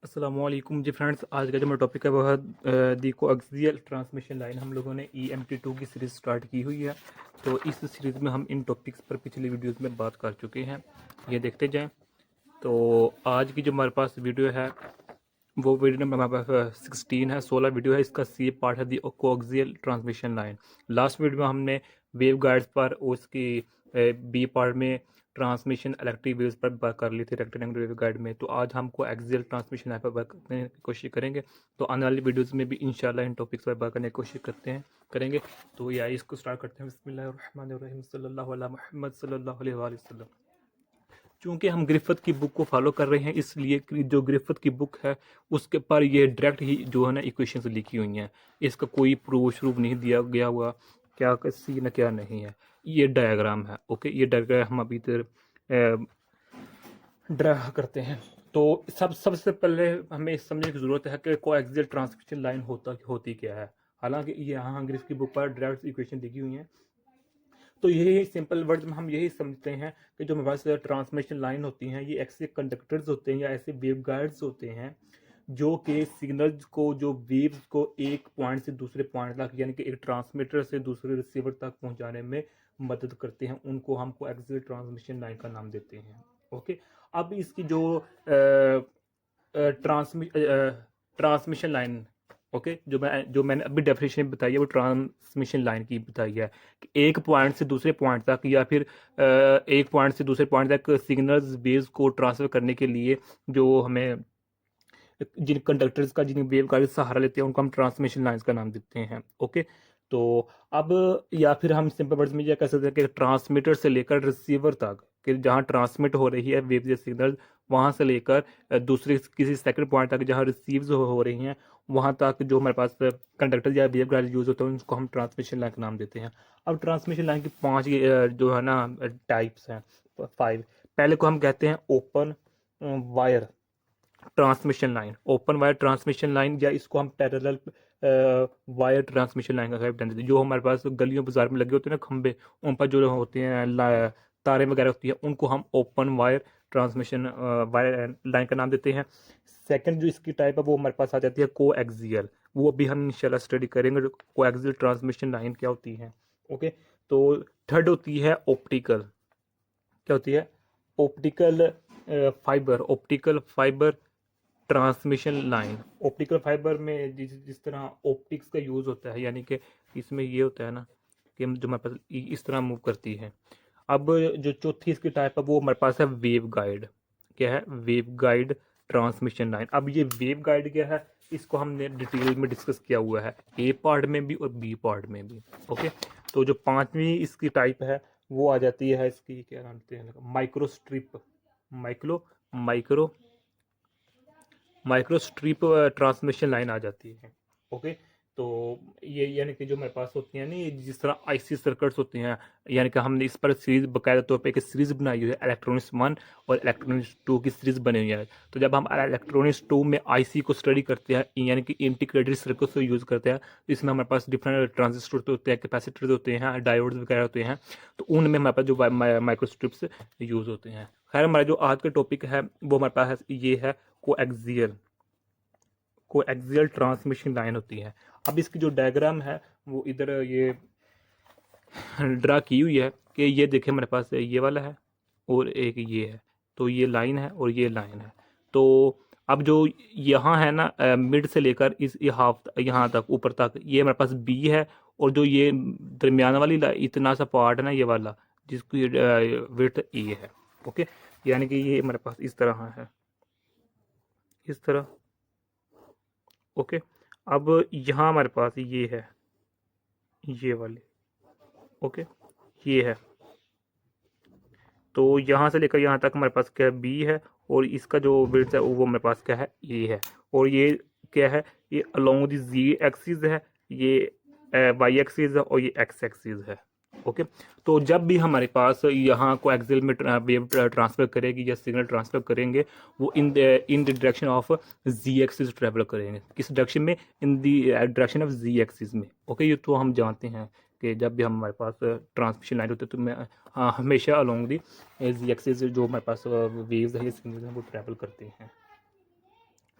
अस्सलामुअलैकुम जी फ्रेंड्स। आज का जो मेरा टॉपिक है वह है दी कोएक्सियल ट्रांसमिशन लाइन। हम लोगों ने EMT2 की सीरीज़ स्टार्ट की हुई है। तो इस सीरीज़ में हम इन टॉपिक्स पर पिछली वीडियोस में बात कर चुके हैं, ये देखते जाएं। तो आज की जो हमारे पास वीडियो है वो वीडियो नंबर हमारे पास 16 है, 16 वीडियो है। इसका सी पार्ट है the coaxial transmission line. Last video में हमने वेव गाइड्स पर और उसकी बी पार्ट में ट्रांसमिशन इलेक्ट्रिक वेव्स पर बात कर ली थी रेक्टेंगुलर वेव गाइड में। तो आज हमको एक्सियल ट्रांसमिशन लाइन पर बात करने की कोशिश करेंगे। तो आने वाली वीडियोस में भी इंशाल्लाह इन टॉपिक्स पर बात करने की कोशिश करेंगे। तो या इसको स्टार्ट करते हैं। बिस्मिल्लाहिर्रहमानिर्रहीम सल्लल्लाहु अला मुहम्मद सल्लल्लाहु अलैहि वसल्लम। चूँकि हम ग्रिफ़िथ की बुक को फॉलो कर रहे हैं, इसलिए जो ग्रिफ़िथ की बुक है उसके पर ये डायरेक्ट ही जो है ना इक्वेशंस लिखी हुई हैं। इसका कोई प्रूफ नहीं दिया गया हुआ क्या सी ना क्या नहीं है। ये डायग्राम है, ओके। ये डायग्राम हम अभी इधर ड्रा करते हैं। तो सबसे पहले हमें समझने की ज़रूरत है कि कोएक्सियल ट्रांसमिशन लाइन होती क्या है। हालांकि यहाँ ग्रिफ़िथ की बुक पर डायरेक्ट इक्वेशन लिखी हुई हैं। तो यही सिंपल वर्ड्स में हम यही समझते हैं कि जो हमारे पास ट्रांसमिशन लाइन होती हैं ये ऐसे कंडक्टर्स होते हैं या ऐसे वेव गाइड्स होते हैं जो कि सिग्नल्स को, जो वेव्स को एक पॉइंट से दूसरे पॉइंट तक, यानी कि एक ट्रांसमीटर से दूसरे रिसीवर तक पहुंचाने में मदद करते हैं। उनको हम कोएक्सियल ट्रांसमिशन लाइन का नाम देते हैं, ओके। अब इसकी जो ट्रांसमिशन लाइन, ओके, जो मैंने अभी डेफिनेशन बताई है वो ट्रांसमिशन लाइन की बताई है कि एक पॉइंट से दूसरे पॉइंट तक या फिर एक पॉइंट से दूसरे पॉइंट तक सिग्नल्स वेव्स को ट्रांसफर करने के लिए जो हमें जिन कंडक्टर्स का, जिन वेव का सहारा लेते हैं उनको हम ट्रांसमिशन लाइंस का नाम देते हैं, ओके। तो अब या फिर हम सिंपल वर्ड्स में यह कह सकते हैं कि ट्रांसमीटर से लेकर रिसीवर तक, कि जहाँ ट्रांसमिट हो रही है वेव या सिग्नल, वहाँ से लेकर दूसरे किसी सेकंड पॉइंट तक जहाँ रिसीव हो रही हैं, वहाँ तक जो हमारे पास कंडक्टर या वेव गाइड यूज होते हैं उनको हम ट्रांसमिशन लाइन का नाम देते हैं। अब ट्रांसमिशन लाइन की पांच जो है ना टाइप्स हैं, 5। पहले को हम कहते हैं open wire transmission line, open wire transmission line, या इसको हम पैरेलल वायर ट्रांसमिशन लाइन का देते हैं। जो हमारे पास गलियों बाजार में लगे होते हैं ना खंबे, उन पर जो होते हैं तारें वगैरह होती है, उनको हम open wire transmission wire line का नाम देते हैं। सेकंड जो इसकी टाइप है वो हमारे पास आ जाती है कोएक्सियल। वो भी हम इंशाल्लाह स्टडी करेंगे कोएक्सियल ट्रांसमिशन लाइन क्या होती है, ओके। तो थर्ड होती है ऑप्टिकल। क्या होती है? Optical fibre, optical fibre transmission line. Optical fibre में जिस तरह ऑप्टिक्स का यूज़ होता है, यानी कि इसमें ये होता है ना कि जो हमारे पास इस तरह मूव करती है। अब जो चौथी इसकी टाइप है वो हमारे पास है वेव गाइड। क्या है? Wave guide transmission line. अब ये वेव गाइड क्या है, इसको हमने डिटेल में डिस्कस किया हुआ है, ए पार्ट में भी और बी पार्ट में भी, ओके। तो जो पांचवी इसकी टाइप है वो आ जाती है इसकी, क्या नाम देते हैं, microstrip, micro micro microstrip transmission line आ जाती है, ओके। तो ये यानी कि जो मेरे पास होती है ना, ये जिस तरह IC सर्किट्स होती हैं, यानी कि हमने इस पर सीरीज बकायदा तौर पे एक सीरीज बनाई हुई है, इलेक्ट्रॉनिक्स 1 और इलेक्ट्रॉनिक्स 2 की सीरीज बनी हुई है। तो जब हम इलेक्ट्रॉनिक्स 2 में IC को स्टडी करते हैं, यानी कि इंटीग्रेटेड सर्किट्स को यूज़ करते हैं, तो इसमें हमारे पास डिफरेंट ट्रांजिस्टर होते हैं, कैपेसिटर होते हैं, डायोड्स वगैरह होते हैं। तो उनमें हमारे पास जो माइक्रोस्ट्रिप्स यूज़ होते हैं। खैर, हमारा जो आज का टॉपिक है वो हमारे पास ये है कोएक्सियल, कोएक्सियल ट्रांसमिशन लाइन होती है। अब इसकी जो डायग्राम है वो इधर ये ड्रा की हुई है कि ये देखें हमारे पास ये वाला है और एक ये है। तो ये लाइन है और ये लाइन है। तो अब जो यहाँ है ना मिड से लेकर इस हाफ यहाँ तक ऊपर तक ये हमारे पास बी है। और जो ये दरमियान वाली इतना सा पार्ट है ना ये वाला, जिसकी विड्थ ए है, ओके। यानी कि ये हमारे पास इस तरह है, इस तरह, ओके। अब यहाँ हमारे पास ये है, ये वाले, ओके, ये है। तो यहाँ से लेकर यहाँ तक हमारे पास क्या है, बी है। और इसका जो विड्थ है वो हमारे पास क्या है, ये है। और ये क्या है, ये अलोंग द जी एक्सिस है, ये वाई एक्सिस है और ये एक्स एक्सिस है, ओके। तो जब भी हमारे पास यहाँ को एक्सिल में वेव ट्रांसफर करेगी या सिग्नल ट्रांसफर करेंगे, वो in the direction of z axis travel करेंगे। किस डायरेक्शन में? In the direction of z axis में, ओके। ये तो हम जानते हैं कि जब भी हमारे पास ट्रांसमिशन लाइन होती है तो मैं हमेशा अलोंग दी जी एक्सिस जो हमारे पास वेव्स है, सिग्नल है, वो ट्रैवल करते हैं।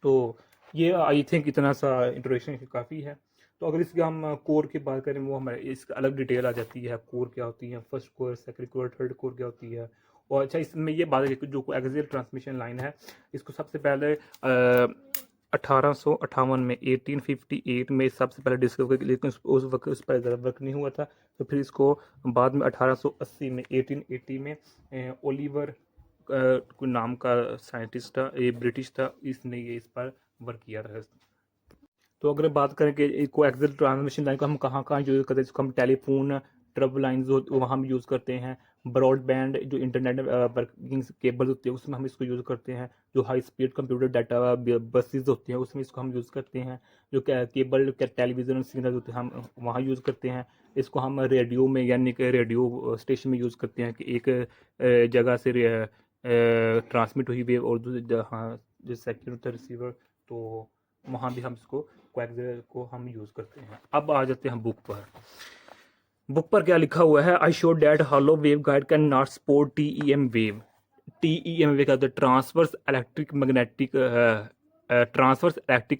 तो ये आई थिंक इतना सा इंट्रोडक्शन काफ़ी है। तो अगर इसकी हम कोर की बात करें, वो हमारे इसका अलग डिटेल आ जाती है, कोर क्या होती है, first core, second core, third core क्या होती है। और अच्छा, इसमें ये बात है कि जो एक्सियल ट्रांसमिशन लाइन है, इसको सबसे पहले 1858 में 1858 में सबसे पहले डिस्कवर किया, लेकिन उस वक्त उस पर ज़्यादा वर्क नहीं हुआ था। तो फिर इसको बाद में 1880 में 1880 में ओलिवर कोई नाम का साइंटिस्ट था, ये ब्रिटिश था, इसने ये इस पर वर्क किया था। तो अगर बात करें कि कोएक्सियल ट्रांसमिशन लाइन को हम कहाँ कहाँ यूज़ करते हैं, जिसको हम टेलीफोन ट्रब लाइन्स वहाँ हम यूज़ करते हैं। ब्रॉडबैंड जो इंटरनेट वर्किंग केबल होती है उसमें हम इसको यूज़ करते हैं। जो high speed computer data buses होती हैं उसमें इसको हम यूज़ करते हैं। जो केबल टेलीविज़न सिग्नल होते हैं हम वहाँ यूज़ करते हैं। इसको हम रेडियो में, यानी कि रेडियो स्टेशन में यूज़ करते हैं कि एक जगह से ट्रांसमिट हुई वेव और दूसरी जहाँ जो सेकेंड होता है रिसीवर, तो वहाँ भी हम इसको कोएक्सियल को हम यूज़ करते हैं। अब आ जाते हैं बुक पर। बुक पर क्या लिखा हुआ है? I show that hollow wave guide can not support TEM wave. TEM wave क्या होता है? ट्रांसवर्स इलेक्ट्रिक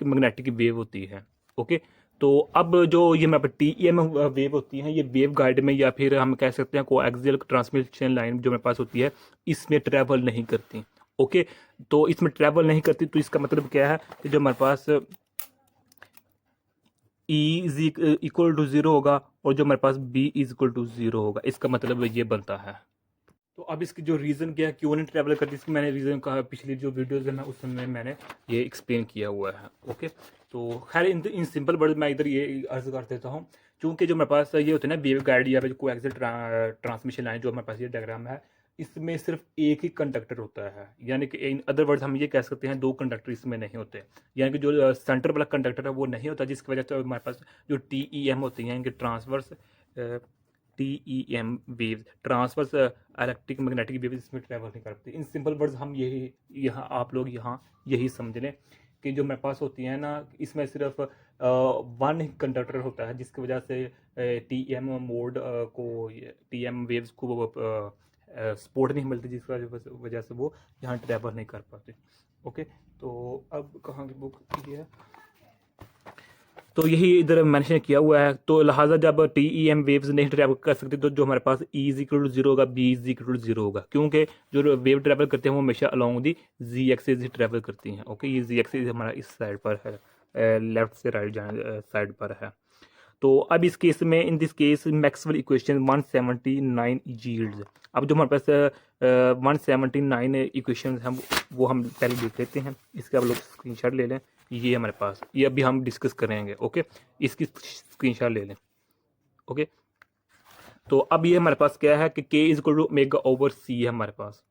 मैग्नेटिक वेव होती है। ओके, तो अब जो ये मेरे पास TEM वेव होती है, ये वेव गाइड में या फिर हम कह सकते हैं कोएक्सियल ट्रांसमिशन लाइन जो मेरे पास होती है, इसमें ट्रैवल नहीं करती। ओके, तो इसमें ट्रैवल नहीं करती, तो इसका मतलब क्या है कि जो हमारे पास E is equal to zero होगा और जो हमारे पास B is equal to zero होगा। इसका मतलब ये बनता है। तो अब इसकी जो रीज़न क्या है, क्यों नहीं ट्रैवल करती, इसकी मैंने रीज़न कहा पिछली जो वीडियोज़ है मैं उसमें मैंने ये एक्सप्लेन किया हुआ है। ओके, तो खैर इन सिंपल वर्ड मैं इधर ये अर्ज कर देता हूँ। चूँकि जो मेरे पास ये होते हैं ना वेव गाइड या फिर कोएक्सियल ट्रांसमिशन लाइन, जो हमारे पास ये डायग्राम है, इसमें सिर्फ एक ही कंडक्टर होता है। यानी कि इन अदर वर्ड्स हम ये कह सकते हैं दो कंडक्टर इसमें नहीं होते। यानी कि जो सेंटर वाला कंडक्टर है वो नहीं होता, जिसकी वजह से हमारे पास जो TEM होती हैं, इनके transverse TEM waves, transverse electric magnetic waves इसमें ट्रैवल नहीं करती। इन सिंपल वर्ड्स हम यही यहाँ आप लोग यहाँ यही समझ लें कि जो मेरे पास होती है ना, इसमें सिर्फ वन कंडक्टर होता है, जिसकी वजह से TEM मोड को, TEM वेव्स को सपोर्ट नहीं मिलती, जिसकी वजह से वो यहाँ ट्रैवल नहीं कर पाते। ओके, तो अब कहाँ की बुक की है, तो यही इधर मेंशन किया हुआ है। तो लिहाजा जब TEM वेव्स नहीं ट्रैवल कर सकती, तो जो हमारे पास E is equal to zero होगा, B is equal to zero होगा, क्योंकि जो वेव ट्रैवल करते हैं वो हमेशा अलॉन्ग दी Z एक्सिस ही ट्रैवल करती हैं। ओके, ये Z एक्सिस हमारा इस साइड पर है, लेफ्ट से राइट साइड पर है। तो अब इस केस में, in this case Maxwell equation 179 yields. अब जो हमारे पास 179 इक्वेशन हैं वो हम पहले देख लेते हैं। इसके आप लोग स्क्रीनशॉट ले लें, ये हमारे पास, ये अभी हम डिस्कस करेंगे। ओके, इसकी स्क्रीनशॉट ले लें। ओके, तो अब ये हमारे पास क्या है कि K is equal to omega over C है हमारे पास।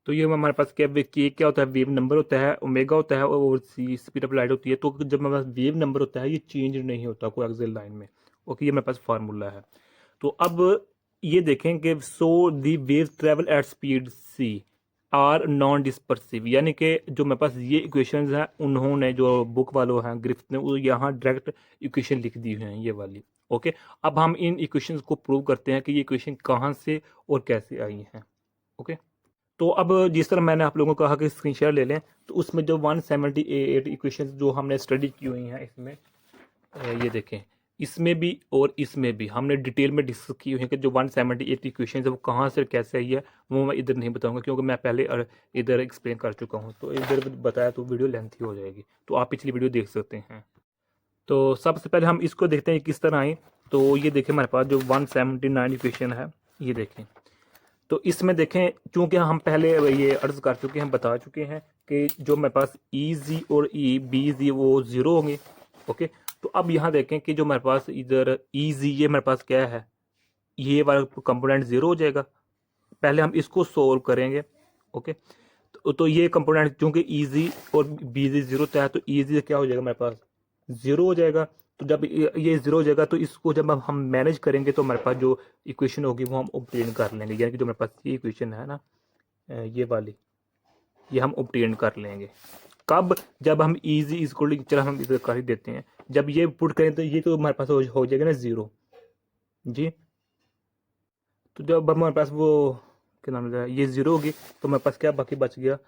तो ये हमारे पास क्या, K क्या होता है? वेव नंबर होता है, ओमेगा होता है, और C स्पीड ऑफ लाइट होती है। तो जब हमारे पास वेव नंबर होता है ये चेंज नहीं होता कोएक्सियल लाइन में। ओके, ये हमारे पास फार्मूला है। तो अब ये देखें कि so the wave travel at speed C are non dispersive, यानी कि जो मेरे पास ये इक्वेशंस हैं, उन्होंने जो बुक वालों हैं ग्रिफ्थ ने, वो यहाँ डायरेक्ट इक्वेशन लिख दी हुई हैं ये वाली। ओके, अब हम इन इक्वेशंस को प्रूव करते हैं कि ये इक्वेशन कहाँ से और कैसे आई हैं। ओके, तो अब जिस तरह मैंने आप लोगों को कहा कि स्क्रीनशॉट ले लें, तो उसमें जो 178 इक्वेशंस जो हमने स्टडी की हुई हैं, इसमें ये देखें, इसमें भी और इसमें भी हमने डिटेल में डिस्कस की हुई है कि जो 178 इक्वेशन है वो कहाँ से कैसे आई है, वो मैं इधर नहीं बताऊंगा, क्योंकि मैं पहले इधर एक्सप्लेन कर चुका हूँ। तो इधर बताया तो वीडियो लेंथी हो जाएगी, तो आप पिछली वीडियो देख सकते हैं। तो सबसे पहले हम इसको देखते हैं किस तरह आई। तो ये देखें, हमारे पास जो 179 इक्वेशन है, ये देखें। तो इसमें देखें, चूंकि हम पहले ये अर्ज कर चुके हैं, बता चुके हैं कि जो मेरे पास EZ और BZ वो ज़ीरो होंगे। ओके, तो अब यहाँ देखें कि जो मेरे पास इधर EZ, ये मेरे पास क्या है, ये वाला कंपोनेंट ज़ीरो हो जाएगा। पहले हम इसको सोल्व करेंगे। ओके, तो ये कंपोनेंट चूंकि EZ और BZ ज़ीरो था, तो EZ क्या हो जाएगा, मेरे पास ज़ीरो हो जाएगा। तो जब ये ज़ीरो हो जाएगा, तो इसको जब हम मैनेज करेंगे तो हमारे पाज जो इक्वेशन होगी वो हम ऑब्टेन कर लेंगे। यानी कि जो मेरे पास ये इक्वेशन है ना, ये वाली, ये हम ऑब्टेन कर लेंगे। कब? जब हम EZ इक्वल टू, चलो हम इधर कर ही देते हैं, जब ये पुट करें तो ये तो हमारे पास हो जाएगा ना ज़ीरो जी। तो जब हमारे पास वो क्या नाम है, ये ज़ीरो होगी, तो हमारे पास क्या बाकी बच गया,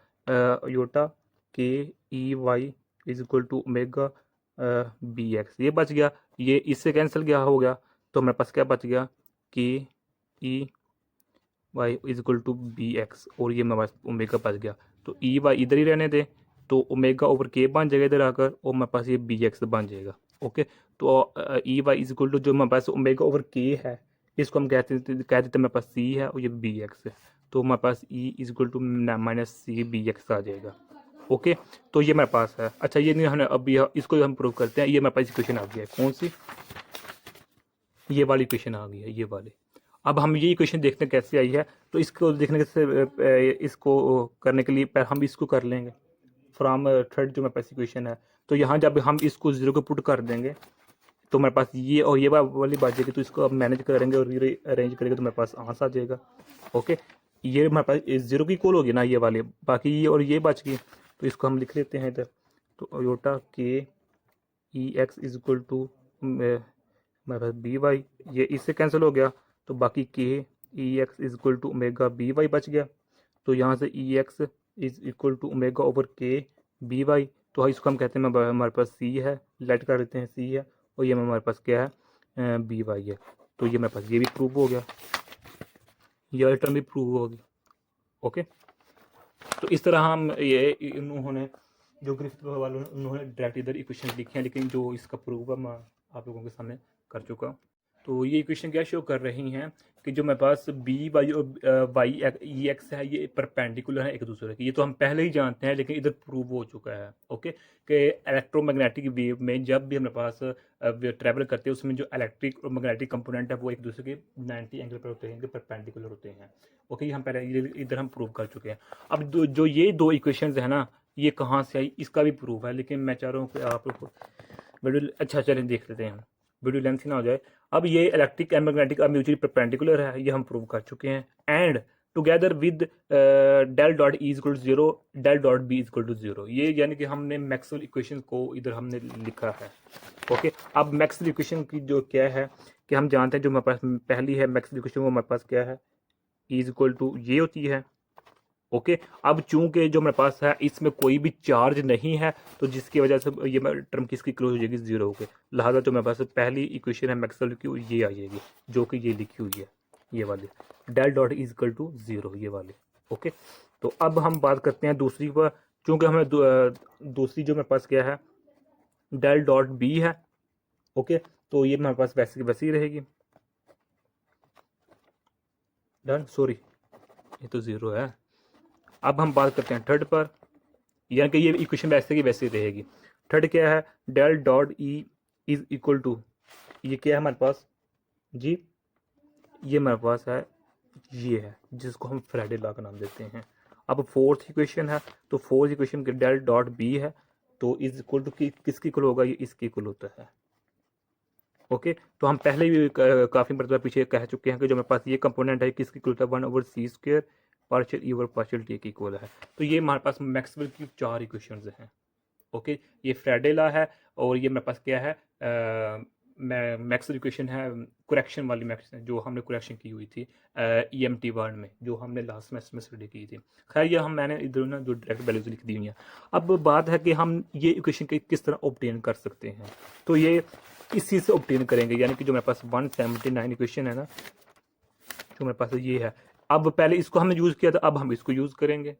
iota KEY is equal to omega B x, ये बच गया, ये इससे कैंसिल गया हो गया, तो हमारे पास क्या बच गया कि E y is equal to B x, और ये हमारे पास ओमेगा बच गया। तो ई वाई इधर ही रहने दें, तो ओमेगा ओवर के बन जाएगा इधर आकर, और हमारे पास ये बी एक्स बन जाएगा। ओके, तो E y is equal to जो हमारे पास ओमेगा ओवर के है, इसको हम कह देते हमारे पास सी है और ये बी एक्स है, तो हमारे पास E is equal to minus C B x आ जाएगा। ओके, तो ये मेरे पास है। अच्छा, ये नहीं हमने अब इसको हम प्रूव करते हैं। ये मेरे पास इक्वेशन आ गया है, कौन सी, ये वाली इक्वेशन आ गई है, ये वाली। अब हम ये इक्वेशन देखते हैं कैसे आई है, तो इसको देखने से इसको करने के लिए पहले हम इसको कर लेंगे फ्रॉम थर्ड जो मेरे पास इक्वेशन है। तो यहाँ जब हम इसको जीरो को पुट कर देंगे तो मेरे पास ये और ये वाली बात जाएगी, तो इसको अब मैनेज करेंगे और अरेंज करेंगे तो मेरे पास आंसर आ जाएगा। ओके, ये हमारे पास जीरो की इक्वल होगी ना ये वाली, बाकी ये और ये बच गई, तो इसको हम लिख लेते हैं इधर। तो योटा के E x is equal to मेरे पास बी वाई, ये इससे कैंसिल हो गया, तो बाकी के E x is equal to omega B y बच गया। तो यहाँ से E x is equal to omega over k B y, तो इसको हम कहते हैं हमारे पास सी है, लेट कर देते हैं सी है, और ये हमारे पास क्या है बी वाई है। तो ये मेरे पास ये भी प्रूव हो गया, ये टर्म भी प्रूव होगी। ओके, तो इस तरह हम ये उन्होंने जो ग्रिफ्थ वालों ने उन्होंने डायरेक्ट इधर इक्वेशन लिखी हैं, लेकिन जो इसका प्रूव है मैं आप लोगों के सामने कर चुका हूँ। तो ये इक्वेशन क्या शो कर रही हैं कि जो मेरे पास बी वाई और वाई ई एक्स है, ये परपेंडिकुलर है एक दूसरे के। ये तो हम पहले ही जानते हैं, लेकिन इधर प्रूव हो चुका है। ओके, कि इलेक्ट्रोमैग्नेटिक वेव में जब भी हमारे पास ट्रैवल करते हैं, उसमें जो इलेक्ट्रिक और मैग्नेटिक कंपोनेंट है वो एक दूसरे के 90 एंगल पर होते हैं, परपेंडिकुलर होते हैं। ओके, ये हम पहले इधर हम प्रूव कर चुके हैं। अब जो ये दो इक्वेशंस है ना, ये कहाँ से आई, इसका भी प्रूफ है, लेकिन मैं चाह रहा हूँ कि आप लोग वीडियो अच्छा चलें देख लेते हैं, वीडियो लेंथ ना हो जाए। अब ये इलेक्ट्रिक एंड मैग्नेटिक अब म्यूचुअली परपेंडिकुलर है, ये हम प्रूव कर चुके हैं। And together with del dot E equal to zero, del dot B equal to zero, ये यानी कि हमने मैक्सवेल इक्वेशन को इधर हमने लिखा है। ओके, अब मैक्सवेल इक्वेशन की जो क्या है कि हम जानते हैं, जो हमारे पास पहली है मैक्सवेल इक्वेशन, वो हमारे पास क्या है, ई इक्वल टू ये होती है। ओके, अब चूंकि जो मेरे पास है इसमें कोई भी चार्ज नहीं है, तो जिसकी वजह से ये टर्म किसकी क्लोज हो जाएगी, जीरो होके। लिहाजा जो मेरे पास पहली इक्वेशन है मैक्सवेल की, ये आ जाएगी जो कि ये लिखी हुई है, ये वाली del dot is equal to zero, ये वाली। ओके, तो अब हम बात करते हैं दूसरी पर। चूंकि हमें दूसरी जो मेरे पास क्या है, डेल डॉट बी है। ओके, तो ये मेरे पास वैसे की वैसी रहेगी। डन, सॉरी ये तो जीरो है। अब हम बात करते हैं थर्ड पर, यानी कि ये इक्वेशन वैसे की वैसे रहेगी। थर्ड क्या है, del dot E is equal to, ये क्या है हमारे पास जी, ये हमारे पास है, ये है जिसको हम फ्राइडे लॉ का नाम देते हैं। अब फोर्थ इक्वेशन है, तो फोर्थ इक्वेशन के डेल डॉट बी है, तो इज इक्वल टू किसकी इक्वल होगा, ये इसकी इक्वल होता है। ओके, तो हम पहले भी काफ़ी मरतबा पीछे कह चुके हैं कि जो मेरे पास ये कंपोनेंट है किसकी इक्वल होता है, 1/c² पार्शियल ई ओवर पार्शियल टी की इक्वल है। तो ये हमारे पास मैक्सवेल की चार इक्वेशंस हैं। ओके, ये फ्राइडे लॉ है, और ये मेरे पास क्या है, मैक्सवेल इक्वेशन है, करेक्शन वाली मैक्सवेल जो हमने करेक्शन की हुई थी EMT वर्ड में, जो हमने लास्ट सेमेस्टर में स्टडी की थी। खैर ये हम मैंने इधर ना जो डायरेक्ट वैल्यूज लिख दी हुई हैं। अब बात है कि हम ये इक्वेशन किस तरह ऑब्टेन कर सकते हैं। तो ये इस चीज़ से ऑब्टेन करेंगे, यानी कि जो मेरे पास 179 इक्वेशन है ना, जो मेरे पास ये है। अब पहले इसको हमने यूज़ किया था, अब हम इसको यूज़ करेंगे।